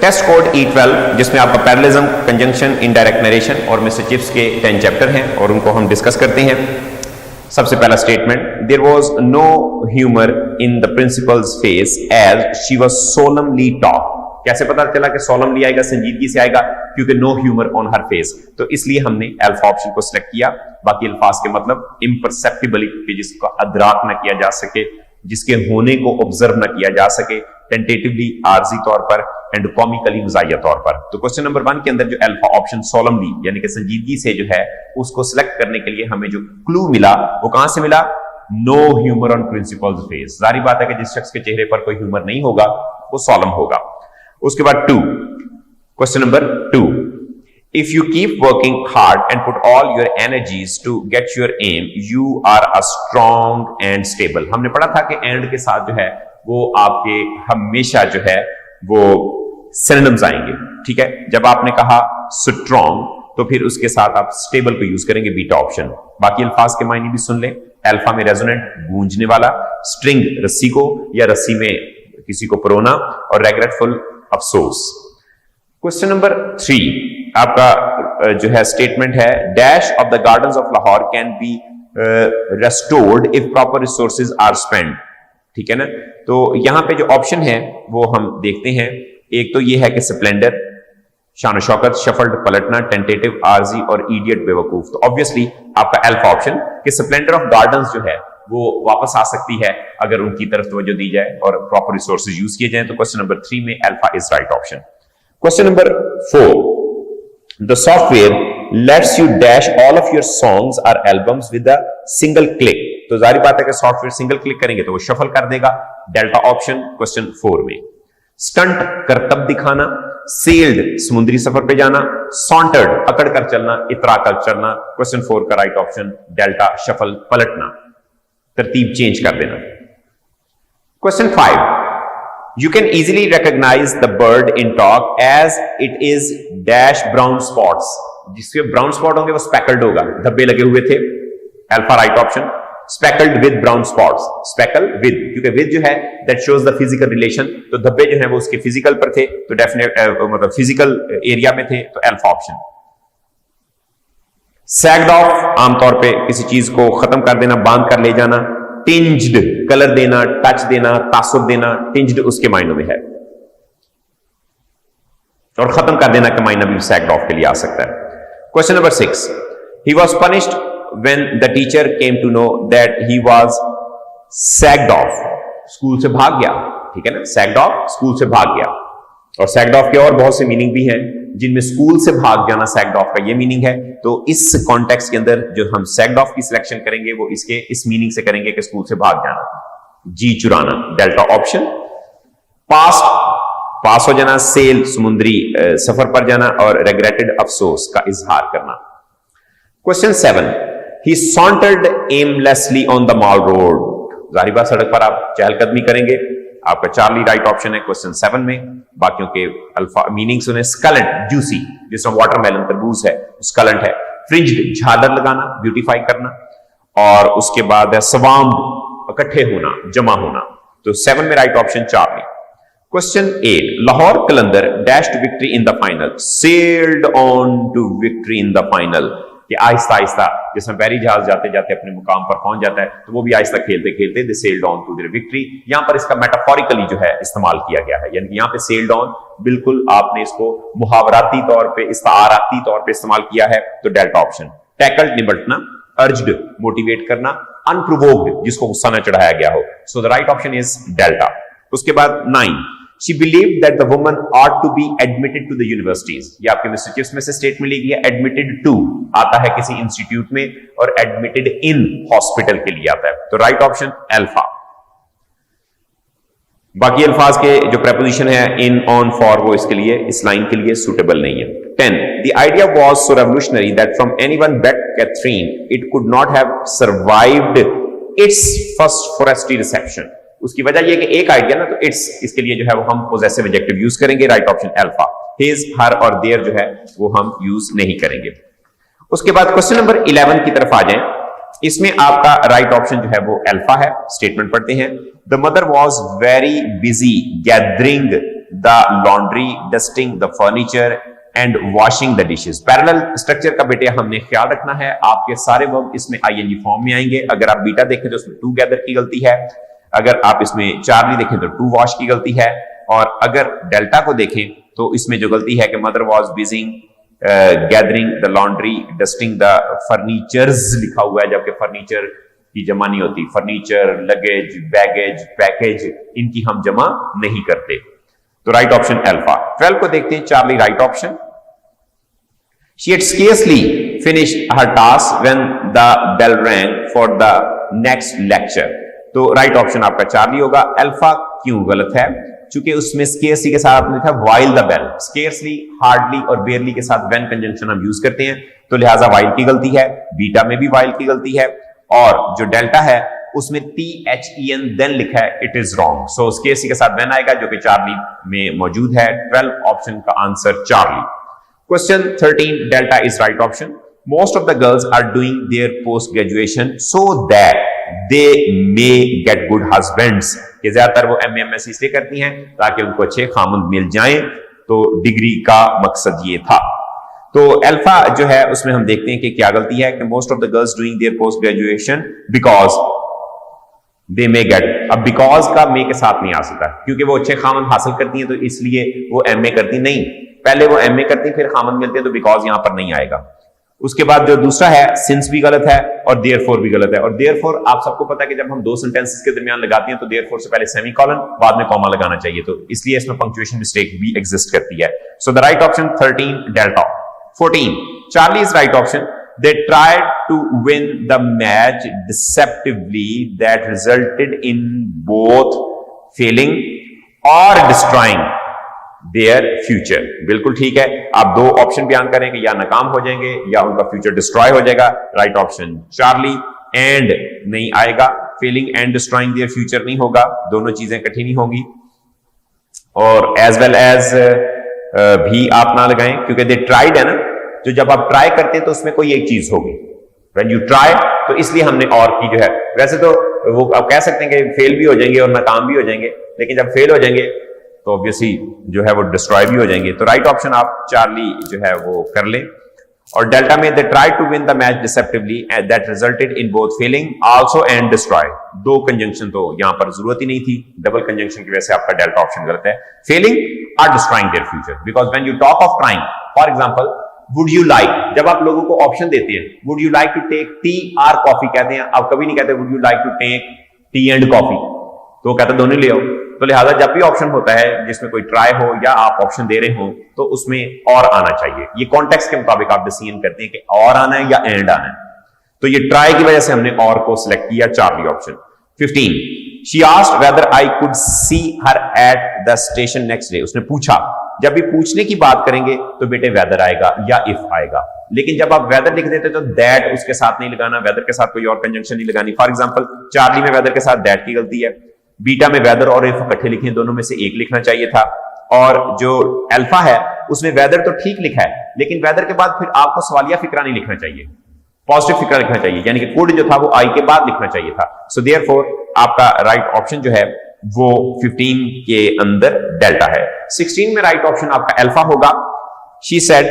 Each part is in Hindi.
टेस्ट कोड E12 जिसमें आपका पैरेललिज्म, कंजंक्शन, इनडायरेक्ट नरेशन और मिस्टर चिप्स के 10 चैप्टर हैं और उनको हम डिस्कस करते हैं। सबसे पहला statement, there was no humour in the principal's face as she was solemnly talk. कैसे पता चला कि सोलमली आएगा, संजीदगी से आएगा? क्योंकि no humour on her face, तो इसलिए हमने अल्फा ऑप्शन को सिलेक्ट किया। बाकी अल्फाज के मतलब इम्परसेप्टिबली, जिसको अदराक ना किया जा सके, जिसके होने को ऑब्जर्व ना किया जा सके, टेंटेटिवली, आर्जी तौर पर एंड कॉमिकली, मजाहिया तौर पर। तो क्वेश्चन नंबर 1 के अंदर जो अल्फा ऑप्शन सोलमली यानी कि संजीदगी से जो है उसको सिलेक्ट करने के लिए हमें जो क्लू मिला वो कहां से मिला? No humour on principal's face. जारी बात है कि जिस शख्स के चेहरे पर कोई ह्यूमर नहीं होगा वो सोलम होगा। उसके बाद 2, question number 2, if you keep working hard and put all your energies to get your aim you are a strong and stable. हमने पढ़ा था कि एंड के साथ जो है वो आपके हमेशा जो है वो सिनोनिम्स आएंगे, ठीक है। जब आपने कहा स्ट्रॉन्ग तो फिर उसके साथ आप स्टेबल को यूज करेंगे, बीटा ऑप्शन। बाकी अल्फाज के मायने भी सुन लें। अल्फा में रेजोनेंट, गूंजने वाला, स्ट्रिंग रस्सी को या रस्सी में किसी को परोना, और रेग्रेटफुल, अफसोस। क्वेश्चन नंबर 3 आपका जो है स्टेटमेंट है, dash of the gardens of Lahore can be restored if proper resources are spend. ठीक है ना। तो यहां पे जो ऑप्शन है वो हम देखते हैं। एक तो ये है कि स्प्लेंडर, शान शौकत, शफल्ड, पलटना, टेंटेटिव, आरजी और इडियट, बेवकूफ। तो ऑब्वियसली आपका अल्फा ऑप्शन कि स्प्लेंडर ऑफ गार्डन्स जो है वो वापस आ सकती है अगर उनकी तरफ तवज्जो दी जाए और प्रॉपर रिसोर्सेज यूज किए जाए। तो क्वेश्चन नंबर 3 में alpha is right option. Question number 4, the software lets you dash all of your songs और albums with a single click. तो जारी बात है कि सॉफ्टवेयर सिंगल क्लिक करेंगे तो वो शफल कर देगा, डेल्टा ऑप्शन क्वेश्चन 4 में। स्टंट, करतब दिखाना, सेल्ड, समुद्री सफर पे जाना, सॉन्टर्ड, अकड़ कर चलना, इतरा कर चलना। क्वेश्चन 4 का राइट ऑप्शन डेल्टा, शफल, पलटना, तरतीब चेंज कर देना। Question 5, you can easily recognise the bird in talk as it is dash brown spots. जिसके ब्राउन स्पॉट होंगे वो स्पेकल्ड होगा, धब्बे लगे हुए थे। Alpha right option. Speckled with brown spots, speckle with, क्योंकि विद जो है that shows the physical relation, तो धब्बे जो है वो उसके फिजिकल पर थे, तो डेफिनेट मतलब फिजिकल एरिया में थे, तो अल्फा ऑप्शन। सैग्ड ऑफ, आमतौर पे किसी चीज को खत्म कर देना, बांध कर ले जाना। टिंज्ड, कलर देना, टच देना, तासुर देना, टिंज्ड उसके मायनों में है, और खत्म कर देना का मायना भी सैग्ड ऑफ के लिए आ सकता है। Question number 6, he was punished when the teacher came to know that he was sacked off। School से भाग गया, ठीक है ना। sacked off, स्कूल से भाग गया। और sacked off के और बहुत से मीनिंग भी हैं जिनमें स्कूल से भाग जाना sacked off का ये मीनिंग है। तो इस कॉन्टेक्स्ट के अंदर जो हम sacked off की सिलेक्शन करेंगे वो इसके इस मीनिंग से करेंगे कि स्कूल से भाग जाना, जी चुराना, डेल्टा ऑप्शन। पास हो जाना, सेल, समुद्री सफर पर जाना, और रेग्रेटेड, अफसोस का इजहार करना। Question 7, He sauntered aimlessly on the mall road। जाहिर बात सड़क पर आप चहलकदमी करेंगे, आपका चार्ली राइट ऑप्शन है क्वेश्चन 7 में। बाकियों के अल्फा मीनिंग सुने। स्कलेंट, जूसी, जिसमें वाटरमेलन तरबूज है, स्कलेंट है। फ्रिंज्ड, झालर लगाना, ब्यूटीफाई करना, और उसके बाद है स्वाम्ड, इकट्ठे होना, जमा होना। तो 7 में right option Charlie. Question 8, Lahore Qalandar dash to victory in the final, sailed on to victory in the final. कि आहिस्ता आहिस्ता, जिसमें बैरी जहाज जाते जाते अपने मुकाम पर पहुंच जाता है, तो वो भी आहिस्ता खेलते खेलते they sailed on to their victory. यहां पर इसका मेटाफोरिकली जो है इस्तेमाल किया गया है, यानी कि यहां पे सेल्ड ऑन बिल्कुल आपने इसको मुहावराती तौर पे, इस्ताराती तौर पे इस्तेमाल किया है, तो डेल्टा ऑप्शन। टैकल्ड, निपटना, अर्ज्ड, मोटिवेट करना, अनप्रोवोक्ड, जिसको गुस्सा न चढ़ाया गया हो, so the right option is delta. उसके बाद 9, She believed that the woman ought to be admitted to the universities। ये आपके मिस्टर चिप्स में से स्टेटमेंट लिखी है। admitted to आता है किसी इंस्टीट्यूट में, और admitted in हॉस्पिटल के लिए आता है, तो राइट ऑप्शन अल्फा। बाकी अल्फाज के जो प्रेपोजिशन है इन, ऑन, फॉर, वो इसके लिए, इस लाइन के लिए सुटेबल नहीं है। 10, the idea was so revolutionary that from anyone but Catherine it could not have survived its first forestry reception। उसकी वजह यह कि एक आइडिया ना, तो इट्स, इसके लिए जो है वो हम पोजेसिव एडजेक्टिव यूज करेंगे, राइट ऑप्शन अल्फा। हिज, हर और देयर जो है वो हम यूज नहीं करेंगे। उसके बाद क्वेश्चन नंबर 11 की तरफ आ जाएं। इसमें आपका राइट ऑप्शन जो है वो अल्फा है। स्टेटमेंट पढ़ते हैं। The mother was very busy gathering the laundry, dusting the furniture and washing the dishes. Parallel structure का बेटे हमने ख्याल रखना है, आपके सारे वर्ब इसमें आईएनजी फॉर्म में आएंगे। अगर आप बीटा देखें तो उसमें टू गैदर की गलती है, अगर आप इसमें चार्ली देखें तो टू वॉश की गलती है, और अगर डेल्टा को देखें तो इसमें जो गलती है कि mother was busy gathering the laundry, dusting the furnitures लिखा हुआ है, जबकि फर्नीचर की जमा नहीं होती। फर्नीचर, लगेज, बैगेज, पैकेज, इनकी हम जमा नहीं करते। तो राइट ऑप्शन अल्फा। 12 को देखते हैं। Charlie right option. She had scarcely finished her task when the bell rang for the next lecture. तो राइट ऑप्शन आपका चार्ली होगा। अल्फा क्यों गलत है? चूंकि उसमें स्केर्सली के साथ आपने लिखा while the bell। Scarcely, hardly और बेयरली के साथ when कंजंक्शन हम यूज करते हैं, तो लिहाजा while की गलती है। बीटा में भी while की गलती है, और जो डेल्टा है उसमें THEN देन लिखा है, it is wrong. So scarcely के साथ when आएगा, जो कि चार्ली में मौजूद है। 12 ऑप्शन का answer Charlie. Question 13, delta is right option. Most of the girls are doing their post graduation so that they may get good husbands. कि ज्यादातर वो MA/MSc इसलिए करती हैं ताकि उनको अच्छे खामंद मिल जाएं, तो डिग्री का मकसद ये था। तो अल्फा जो है उसमें हम देखते हैं कि क्या गलती है, कि most of the girls doing there post graduation because they may gate. अब बिकॉज का मे के साथ नहीं आ सकता, क्योंकि वो अच्छे खामंद हासिल करती हैं तो इसलिए वो MA करती नहीं। पहले वो MA करती फिर खामंद मिलते हैं, तो बिकॉज यहां पर नहीं आएगा। उसके बाद जो दूसरा है, सिंस भी गलत है और देयरफॉर भी गलत है। और देयरफॉर आप सबको पता है कि जब हम दो सेंटेंसेस के दरमियान लगाते हैं तो देयरफॉर से पहले सेमीकोलन, बाद में कॉमा लगाना चाहिए, तो इसलिए इसमें पंक्चुएशन मिस्टेक भी एग्जिस्ट करती है। So the right option 13 delta. 14 Charlie is right option. They tried to win the match deceptively that resulted in both failing or destroying their future। बिल्कुल ठीक है। आप दो ऑप्शन बयान करेंगे, या नाकाम हो जाएंगे या उनका फ्यूचर डिस्ट्रॉय हो जाएगा। Right option Charlie. एंड नहीं आएगा, failing and destroying their future नहीं होगा, दोनों चीजें इकट्ठी नहीं होंगी। और एज वेल एज भी आप ना लगाएं, क्योंकि दे ट्राइड है ना, जो जब आप ट्राई करते हैं तो उसमें कोई एक चीज होगी। व्हेन यू ट्राई, तो इसलिए हमने और की जो है, वैसे तो वो आप कह सकते हैं कि फेल भी हो जाएंगे और नाकाम भी हो जाएंगे, लेकिन जब फेल हो जाएंगे तो ऑब्वियसली जो है वो डिस्ट्रॉय भी हो जाएंगे। तो राइट ऑप्शन आप चार्ली जो है वो कर लें। और डेल्टा में they try to win the match deceptively and that resulted in both failing also and destroy. दो कंजंक्शन तो यहां पर जरूरत ही नहीं थी, डबल कंजंक्शन की वजह से आपका डेल्टा ऑप्शन गलत है। Failing or destroying their future, because when you talk of trying, for example would you like, जब आप लोगों को ऑप्शन देते हैं, would you like to take tea or coffee कहते हैं, आप कभी नहीं कहते would you like to take tea and coffee, तो कहते दोनों ले आओ। तो लिहाजा जब भी ऑप्शन होता है जिसमें कोई ट्राई हो या आप ऑप्शन दे रहे हो, तो उसमें और आना चाहिए। ये कॉन्टेक्स्ट के मुताबिक आप डिसीजन करते हैं कि और आना है या एंड आना है। तो ये ट्राई की वजह से हमने और को सिलेक्ट किया, Charlie option. 15 she asked whether I could see her at the station next day. उसने पूछा, जब भी पूछने की बात करेंगे तो बेटे वेदर आएगा या इफ आएगा, लेकिन जब आप वेदर लिख देते तो दैट उसके साथ नहीं लगाना, वेदर के साथ कोई और कंजंक्शन नहीं लगानी। फॉर एग्जांपल चार्ली में वेदर के साथ दैट की गलती है, बीटा में वेदर और इफ इकट्ठे लिखे, दोनों में से एक लिखना चाहिए था। और जो अल्फा है उसमें वेदर तो ठीक लिखा है, लेकिन वेदर के बाद फिर आपको सवालिया फिक्रा नहीं लिखना चाहिए, पॉजिटिव फिक्रा लिखना चाहिए, यानी कि कुड जो था वो आई के बाद लिखना चाहिए था। सो देयरफॉर आपका राइट ऑप्शन जो है वो 15 के अंदर डेल्टा है। 16 में राइट ऑप्शन आपका अल्फा होगा। She said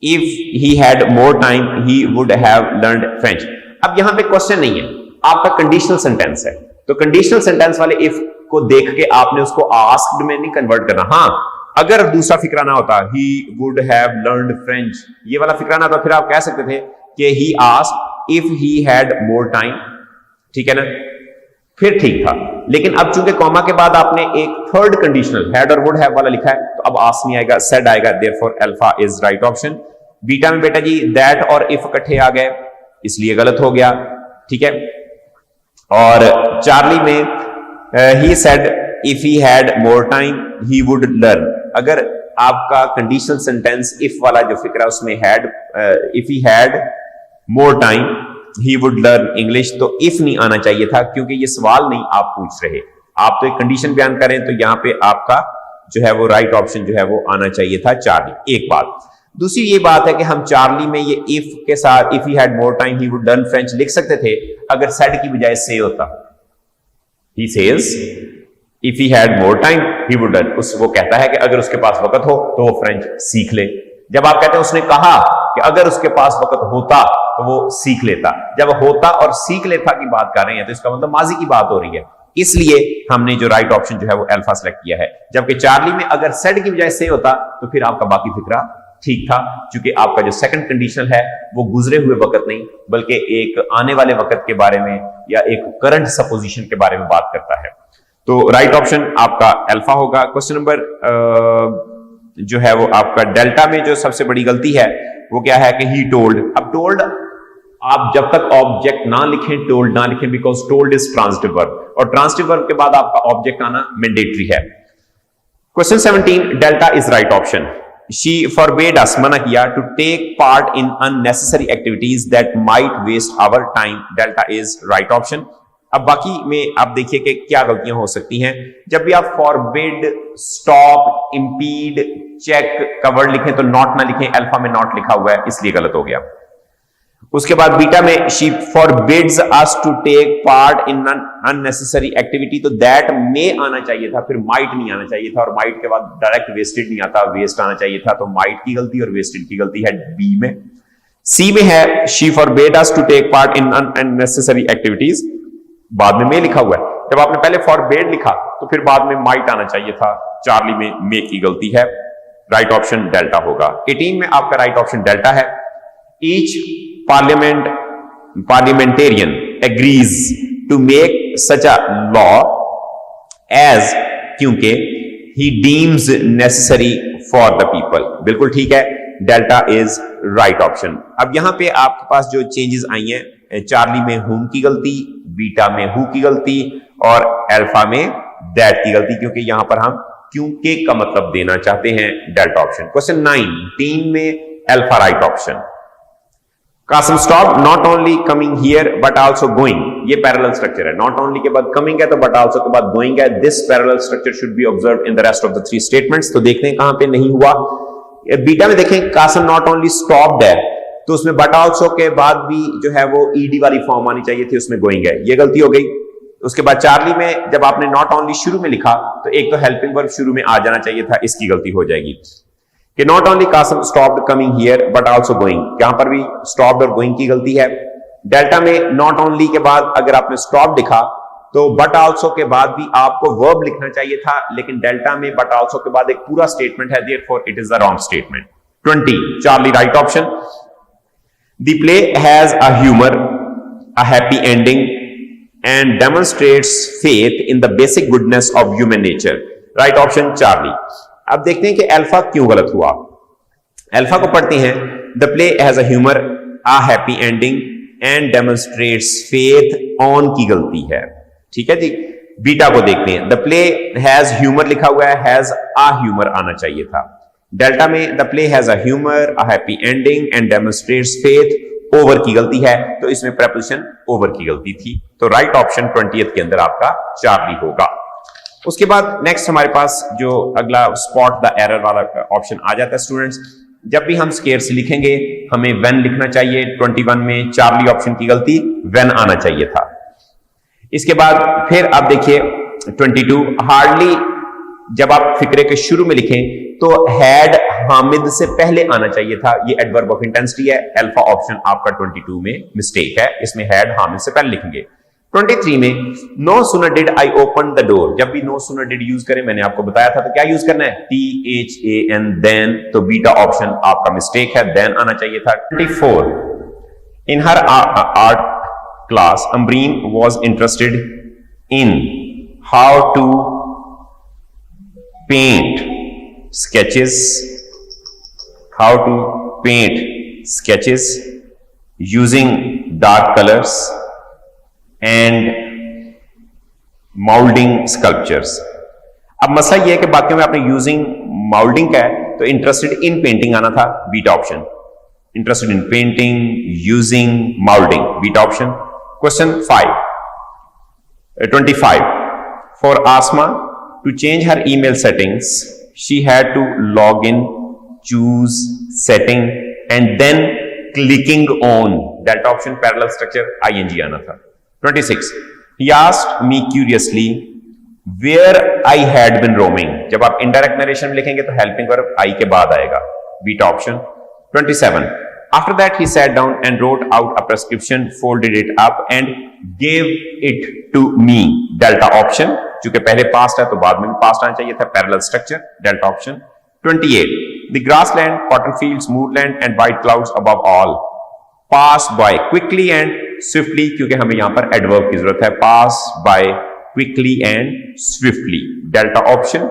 if he had more time he would have learned French. अब यहां पे क्वेश्चन नहीं है, आपका कंडीशनल सेंटेंस है, तो कंडीशनल सेंटेंस वाले इफ को देख के आपने उसको आस्क्ड में नहीं कन्वर्ट करना। हाँ, अगर दूसरा फिक्रा ना होता, he would have learned French, ये वाला फिक्रा ना होता, फिर आप कह सकते थे कि he asked if he had more time, ठीक है ना, फिर ठीक था। लेकिन अब चूंकि कॉमा के बाद आपने एक थर्ड कंडीशनल हैड और वुड हैव वाला लिखा है, तो अब आस्क नहीं आएगा, सेड आएगा। Therefore alpha is right option. Beta में बेटा जी दैट और इफ इकट्ठे आ गए, इसलिए गलत हो गया, ठीक है। और चार्ली में he said if he had more time he would learn. अगर आपका कंडीशनल सेंटेंस इफ वाला जो फिक्रा उसमें had, if he had more time he would learn English, तो इफ नहीं आना चाहिए था, क्योंकि ये सवाल नहीं आप पूछ रहे, आप तो एक कंडीशन बयान करें, तो यहां पे आपका जो है वो राइट ऑप्शन जो है वो आना चाहिए था चार्ली। एक बात, दूसरी ये बात है कि हम चार्ली में ये इफ के साथ if he had more time he would learn French लिख सकते थे अगर सेड की बजाय से होता। He says if he had more time he would learn, वो कहता है कि अगर उसके पास वक्त हो तो वो फ्रेंच सीख ले। जब आप कहते हैं उसने कहा कि अगर उसके पास वक्त होता तो वो सीख लेता, जब होता और सीख लेता की बात कर रहे हैं तो इसका मतलब माजी की बात हो रही है, इसलिए हमने जो राइट ऑप्शन जो है वो अल्फा सेलेक्ट किया है। जबकि चार्ली में अगर सेड की बजाय से होता तो फिर आपका बाकी फिक्रा ठीक था, क्योंकि आपका जो सेकंड कंडीशनल है वो गुजरे हुए वक्त नहीं बल्कि एक आने वाले वक्त के बारे में या एक करंट सपोजिशन के बारे में बात करता है। तो राइट ऑप्शन आपका अल्फा होगा। क्वेश्चन नंबर जो है वो आपका डेल्टा में जो सबसे बड़ी गलती है वो क्या है कि ही टोल्ड। अब टोल्ड आप जब तक ऑब्जेक्ट ना लिखें टोल्ड ना लिखें, because told is transitive verb और ट्रांजिटिव वर्ब के बाद आपका ऑब्जेक्ट आना मैंडेटरी है। Question 17 delta is right option. She forbade us, मना किया, to take part in unnecessary activities that might waste our time. Delta is right option. अब बाकी में आप देखिए कि क्या गलतियां हो सकती हैं। जब भी आप फॉरबिड, स्टॉप, इंपीड, चेक का वर्ड लिखें तो नॉट ना लिखें, अल्फा में नॉट लिखा हुआ है इसलिए गलत हो गया। उसके बाद बीटा में she forbids us to take part in unnecessary activity, तो दैट में आना चाहिए था, फिर माइट नहीं आना चाहिए था, और माइट के बाद डायरेक्ट वेस्टेड नहीं आता, वेस्ट आना चाहिए था, तो माइट की गलती और वेस्टेड की गलती है बी में। सी में है she forbid us to take part in unnecessary activities, बाद में लिखा हुआ है। जब आपने पहले फॉरबिड लिखा तो फिर बाद में माइट आना चाहिए था, चार्ली में मे की गलती है। राइट ऑप्शन डेल्टा होगा। 18 में आपका राइट ऑप्शन डेल्टा है। Each parliamentarian agrees to make such a law as, क्योंकि he deems necessary for the people। बिल्कुल ठीक है, डेल्टा इज राइट ऑप्शन। अब यहां पे आपके पास जो चेंजेस आई हैं, चार्ली में whom की गलती, बीटा में who की गलती और अल्फा में that की गलती, क्योंकि यहां पर हम क्योंकि का मतलब देना चाहते हैं, डेल्टा ऑप्शन। क्वेश्चन 19 में alpha right option. Qasim stop not only coming here but also going, ये पैरेलल स्ट्रक्चर है। नॉट ओनली के बाद कमिंग है तो बट आल्सो के बाद गोइंग है। This parallel structure should be observed in the rest of the 3 statements. तो देखते हैं कहां पे नहीं हुआ। बीटा में देखें कासिम नॉट ओनली स्टॉप्ड है, तो उसमें बट आल्सो के बाद भी जो है वो ईडी वाली फॉर्म आनी चाहिए थी, उसमें गोइंग है, ये गलती हो गई। उसके बाद चार्ली में जब आपने नॉट ओनली शुरू में लिखा तो एक तो हेल्पिंग वर्ब शुरू में आ जाना चाहिए था, इसकी गलती हो जाएगी। कि not only Qasim stopped coming here but also going, यहां पर भी स्टॉप्ड और गोइंग की गलती है। डेल्टा में नॉट ओनली के बाद अगर आपने स्टॉप लिखा तो बट आल्सो के बाद भी आपको वर्ब लिखना चाहिए था, लेकिन डेल्टा में बट आल्सो के बाद एक पूरा स्टेटमेंट है, therefore it is the wrong statement. 20 Charlie right option. The play has a humour, a happy ending and demonstrates faith in the basic goodness of human nature. Right option Charlie. अब देखते हैं कि अल्फा क्यों गलत हुआ। अल्फा को पढ़ते हैं, the play has a humour, a happy ending and demonstrates faith on की गलती है, ठीक है जी। बीटा को देखते हैं, द प्ले हैज ह्यूमर लिखा हुआ है, हैज अ ह्यूमर आना चाहिए था। डेल्टा में the play has a humour, a happy ending and demonstrates faith over की गलती है, तो इसमें प्रेपोजिशन ओवर की गलती थी। तो राइट ऑप्शन 20th के अंदर आपका चार्ली होगा। उसके बाद नेक्स्ट हमारे पास जो अगला स्पॉट द एरर वाला ऑप्शन आ जाता है। स्टूडेंट्स, जब भी हम स्केर्स लिखेंगे हमें व्हेन लिखना चाहिए। 21 में चार्ली ऑप्शन की गलती, व्हेन आना चाहिए था। इसके बाद फिर आप देखिए 22 हार्डली, जब आप फिक्रे के शुरू में लिखें तो हैड हामिद से पहले आना चाहिए था, ये एडवर्ब ऑफ इंटेंसिटी है। अल्फा ऑप्शन आपका 22 में मिस्टेक है, इसमें हैड हामिद से पहले लिखेंगे। 23 में no sooner did I open the door, जब भी नो सूनर डिड यूज करें, मैंने आपको बताया था, तो क्या यूज करना है, THAN, देन। तो बीटा ऑप्शन आपका मिस्टेक है, देन आना चाहिए था। 24 in her art class Ambreen was interested in how to paint sketches using dark colors and molding sculptures। अब मसला यह है कि बाकियों में आपने यूजिंग माउल्डिंग का है, तो इंटरेस्टेड इन पेंटिंग आना था, beta option. Interested in painting, using, moulding, beta option. Question 25 for Asma to change her email settings she had to log in choose setting and then clicking on delta option parallel structure ing आना था. 26 he asked me curiously where I had been roaming. जब आप indirect narration में लिखेंगे तो helping verb I के बाद आएगा, beta option. 27 after that he sat down and wrote out a prescription, folded it up and gave it to me, delta option. चूंकि पहले past है तो बाद में past आना चाहिए था, parallel structure, delta option. 28 the grassland, cotton fields, moorland and white clouds above all passed by quickly and swiftly, क्योंकि हमें यहां पर adverb की जरूरत है, pass by quickly and swiftly, delta option.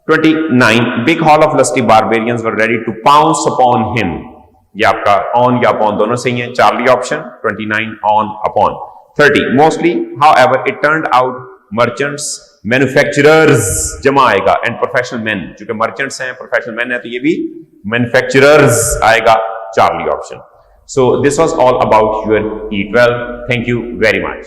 29 big hall of lusty barbarians were ready to pounce upon him. ये आपका on या upon दोनों सही है, Charlie option. 29 on upon. 30 mostly however it turned out merchants, manufacturers जमा आएगा and professional men, चूंकि merchants हैं professional men है तो ये भी manufacturers आएगा, Charlie option. So this was all about your E12. Thank you very much.